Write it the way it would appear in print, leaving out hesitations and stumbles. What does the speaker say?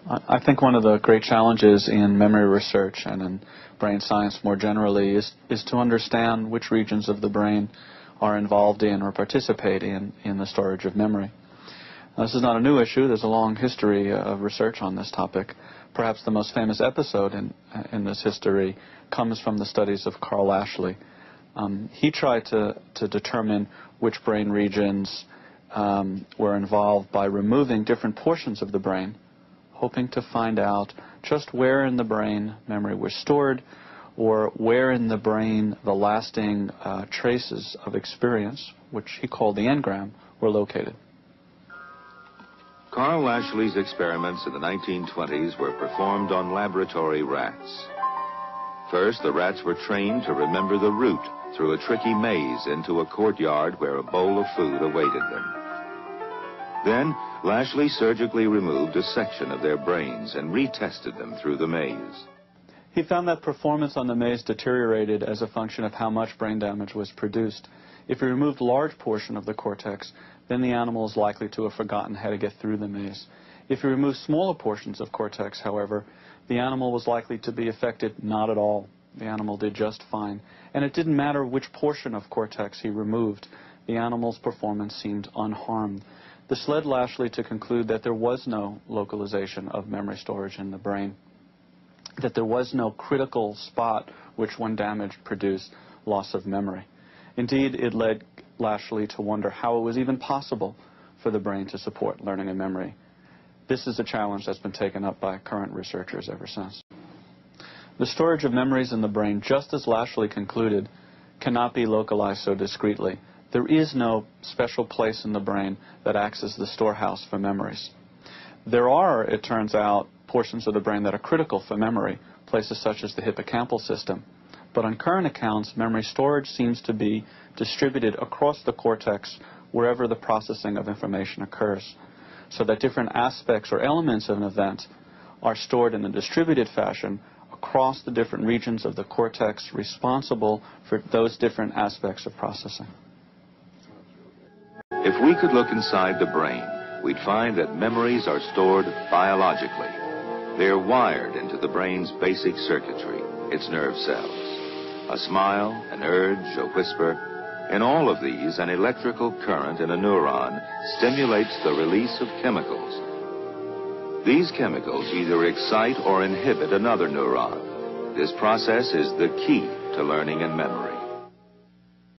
I think one of the great challenges in memory research and in brain science more generally is to understand which regions of the brain are involved in or participate in the storage of memory. Now, this is not a new issue. There's a long history of research on this topic. Perhaps the most famous episode in this history comes from the studies of Carl Lashley. He tried to determine which brain regions were involved by removing different portions of the brain, hoping to find out just where in the brain memory was stored, or where in the brain the lasting traces of experience, which he called the engram, were located. Carl Lashley's experiments in the 1920s were performed on laboratory rats. First, the rats were trained to remember the route through a tricky maze into a courtyard where a bowl of food awaited them. Then, Lashley surgically removed a section of their brains and retested them through the maze. He found that performance on the maze deteriorated as a function of how much brain damage was produced. If he removed a large portion of the cortex, then the animal is likely to have forgotten how to get through the maze. If he removed smaller portions of cortex, however, the animal was likely to be affected not at all. The animal did just fine. And it didn't matter which portion of cortex he removed. The animal's performance seemed unharmed. This led Lashley to conclude that there was no localization of memory storage in the brain, that there was no critical spot which, when damaged, produced loss of memory. Indeed, it led Lashley to wonder how it was even possible for the brain to support learning and memory. This is a challenge that's been taken up by current researchers ever since. The storage of memories in the brain, just as Lashley concluded, cannot be localized so discretely. There is no special place in the brain that acts as the storehouse for memories. There are, it turns out, portions of the brain that are critical for memory, places such as the hippocampal system. But on current accounts, memory storage seems to be distributed across the cortex wherever the processing of information occurs, so that different aspects or elements of an event are stored in a distributed fashion across the different regions of the cortex responsible for those different aspects of processing. If we could look inside the brain, we'd find that memories are stored biologically. They're wired into the brain's basic circuitry, its nerve cells. A smile, an urge, a whisper. In all of these, an electrical current in a neuron stimulates the release of chemicals. These chemicals either excite or inhibit another neuron. This process is the key to learning and memory.